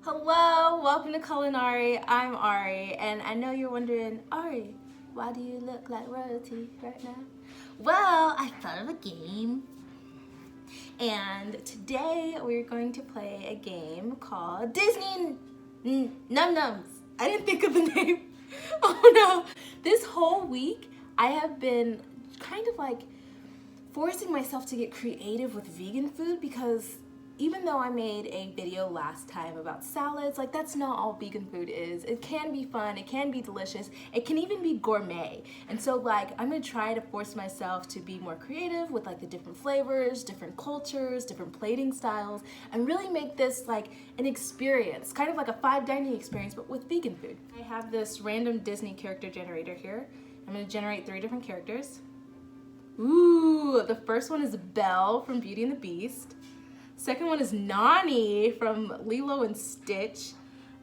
Hello, welcome to Culinari. I'm Ari, and I know you're wondering, Ari, why do you look like royalty right now? Well, I thought of a game, and today we're going to play a game called Disney Num Nums. I didn't think of the name. Oh no. This whole week, I have been kind of like forcing myself to get creative with vegan food because even though I made a video last time about salads, like that's not all vegan food is. It can be fun, it can be delicious, it can even be gourmet. And so like I'm gonna try to force myself to be more creative with like the different flavors, different cultures, different plating styles, and really make this like an experience, kind of like a fine dining experience, but with vegan food. I have this random Disney character generator here. I'm gonna generate 3 different characters. Ooh, the first one is Belle from Beauty and the Beast. Second one is Nani from Lilo and Stitch.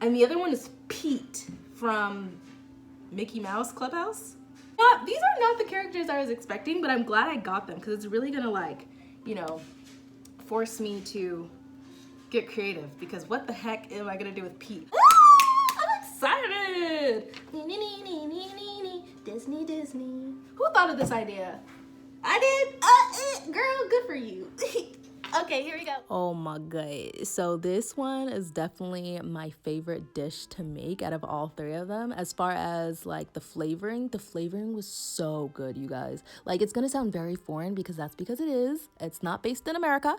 And the other one is Pete from Mickey Mouse Clubhouse. These are not the characters I was expecting, but I'm glad I got them because it's really gonna like, force me to get creative because what the heck am I gonna do with Pete? I'm excited! Disney. Who thought of this idea? I did. Girl, good for you. Okay, here we go. Oh my god. So this one is definitely my favorite dish to make out of all 3 of them. As far as like the flavoring was so good, you guys. Like it's gonna sound very foreign because it is. It's not based in America.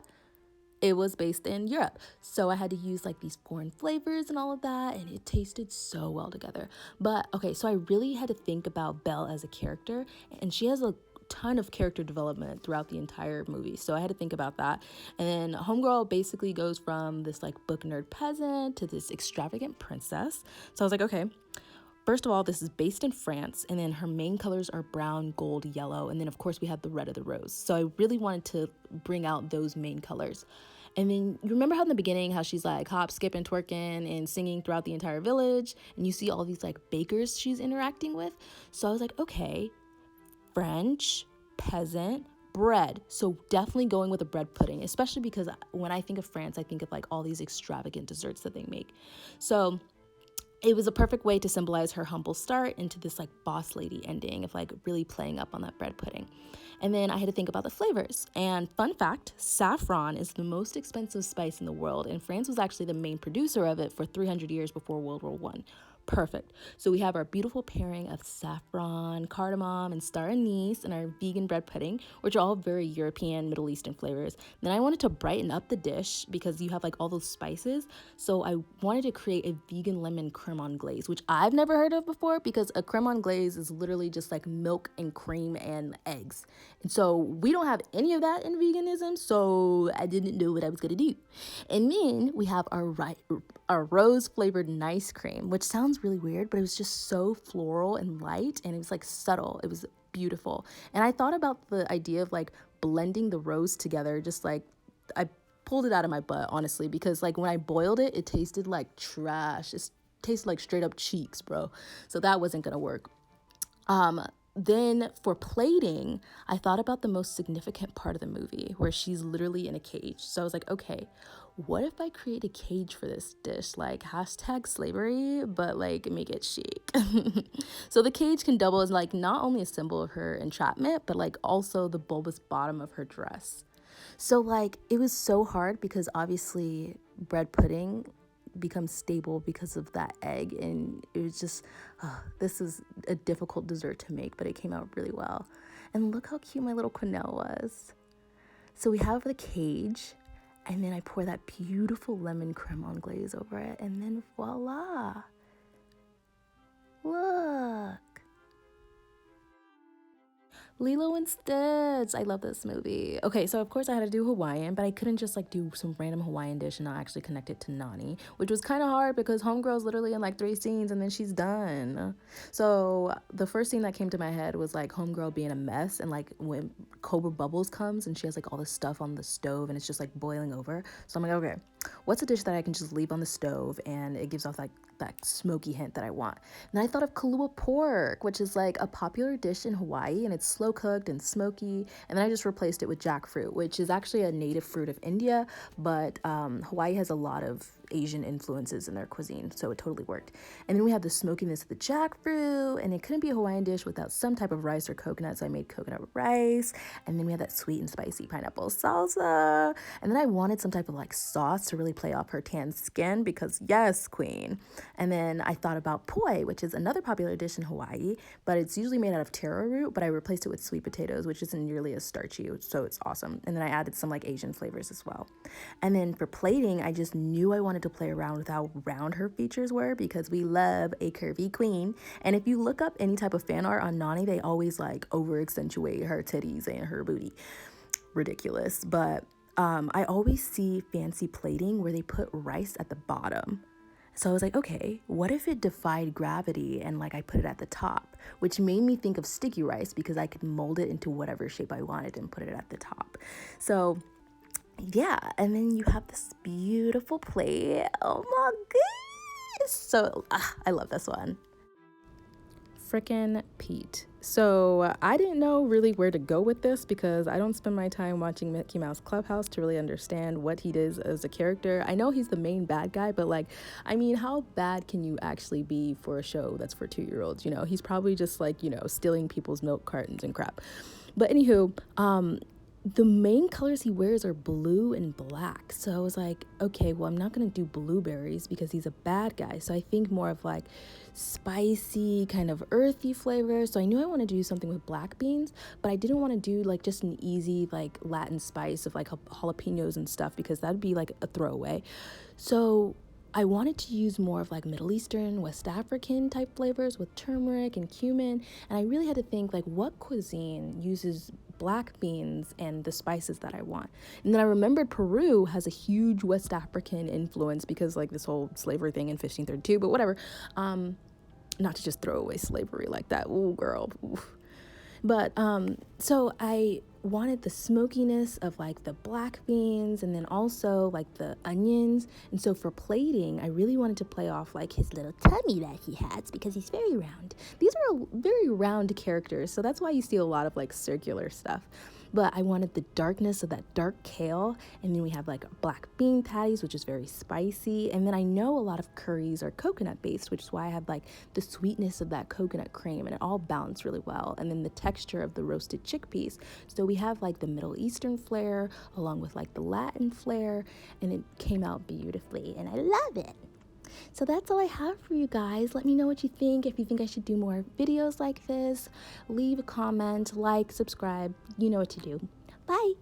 It was based in Europe. So I had to use like these foreign flavors and all of that, and it tasted so well together. But okay, so I really had to think about Belle as a character, and she has a ton of character development throughout the entire movie. So I had to think about that. And then Homegirl basically goes from this like book nerd peasant to this extravagant princess. So I was like, okay, first of all, this is based in France, and then her main colors are brown, gold, yellow, and then of course we have the red of the rose. So I really wanted to bring out those main colors. And then you remember how in the beginning, how she's like hop, skipping, twerking, and singing throughout the entire village, and you see all these like bakers she's interacting with? So I was like, okay, French, peasant, bread. So definitely going with a bread pudding, especially because when I think of France, I think of like all these extravagant desserts that they make. So it was a perfect way to symbolize her humble start into this like boss lady ending of like really playing up on that bread pudding. And then I had to think about the flavors. And fun fact, saffron is the most expensive spice in the world, and France was actually the main producer of it for 300 years before World War I. Perfect. So we have our beautiful pairing of saffron, cardamom, and star anise, and our vegan bread pudding, which are all very European, Middle Eastern flavors. Then I wanted to brighten up the dish because you have like all those spices. So I wanted to create a vegan lemon creme anglaise, which I've never heard of before because a creme anglaise is literally just like milk and cream and eggs. And so we don't have any of that in veganism, so I didn't know what I was gonna do. And then we have our rose flavored nice cream, which sounds really weird, but it was just so floral and light, and it was like subtle. It was beautiful. And I thought about the idea of like blending the rose together, just like I pulled it out of my butt, honestly, because like when I boiled it, it tasted like trash. It tasted like straight up cheeks, bro. So that wasn't gonna work. Then for plating, I thought about the most significant part of the movie where she's literally in a cage. So I was like, okay, what if I create a cage for this dish? Like hashtag slavery, but like make it chic. So the cage can double as like not only a symbol of her entrapment, but like also the bulbous bottom of her dress. So like it was so hard because obviously bread pudding becomes stable because of that egg, and it was just this is a difficult dessert to make, but it came out really well. And look how cute my little quenelle was. So we have the cage, and then I pour that beautiful lemon creme anglaise over it, and then voila, look, Lilo and Stitch. I love this movie. Okay, so of course I had to do Hawaiian, but I couldn't just like do some random Hawaiian dish and not actually connect it to Nani, which was kind of hard because Homegirl's literally in like 3 scenes and then she's done. So the first scene that came to my head was like Homegirl being a mess, and like when Cobra Bubbles comes and she has like all this stuff on the stove and it's just like boiling over. So I'm like, okay, what's a dish that I can just leave on the stove and it gives off like that smoky hint that I want? And I thought of Kahlua pork, which is like a popular dish in Hawaii, and it's slow cooked and smoky. And then I just replaced it with jackfruit, which is actually a native fruit of India, but Hawaii has a lot of Asian influences in their cuisine, so it totally worked. And then we have the smokiness of the jackfruit, and it couldn't be a Hawaiian dish without some type of rice or coconut, so I made coconut rice. And then we have that sweet and spicy pineapple salsa. And then I wanted some type of like sauce to really play off her tan skin because yes, queen. And then I thought about poi, which is another popular dish in Hawaii, but it's usually made out of taro root, but I replaced it with sweet potatoes, which isn't nearly as starchy, so it's awesome. And then I added some like Asian flavors as well. And then for plating, I just knew I wanted to play around with how round her features were because we love a curvy queen. And if you look up any type of fan art on Nani, they always like over accentuate her titties and her booty. Ridiculous. But I always see fancy plating where they put rice at the bottom. So I was like, okay, what if it defied gravity and like I put it at the top, which made me think of sticky rice because I could mold it into whatever shape I wanted and put it at the top. So yeah, and then you have this beautiful plate. Oh my goodness. So I love this one. Frickin' Pete. So I didn't know really where to go with this because I don't spend my time watching Mickey Mouse Clubhouse to really understand what he does as a character. I know he's the main bad guy, but like, I mean, how bad can you actually be for a show that's for 2-year-olds? You know, he's probably just like, you know, stealing people's milk cartons and crap. But anywho, the main colors he wears are blue and black. So I was like, okay, well, I'm not going to do blueberries because he's a bad guy. So I think more of like spicy, kind of earthy flavors. So I knew I wanted to do something with black beans, but I didn't want to do like just an easy like Latin spice of like jalapenos and stuff because that'd be like a throwaway. So I wanted to use more of like Middle Eastern, West African type flavors with turmeric and cumin. And I really had to think like what cuisine uses black beans and the spices that I want. And then I remembered Peru has a huge West African influence because like this whole slavery thing in 1532, but whatever. Not to just throw away slavery like that. Ooh, girl. Ooh. But so I wanted the smokiness of like the black beans and then also like the onions. And so for plating, I really wanted to play off like his little tummy that he has because he's very round. These are very round characters, so that's why you see a lot of like circular stuff. But I wanted the darkness of that dark kale, and then we have like black bean patties, which is very spicy. And then I know a lot of curries are coconut based, which is why I have like the sweetness of that coconut cream, and it all balanced really well. And then the texture of the roasted chickpeas. So we have like the Middle Eastern flair along with like the Latin flair, and it came out beautifully, and I love it. So that's all I have for you guys. Let me know what you think. If you think I should do more videos like this, leave a comment, like, subscribe. You know what to do. Bye.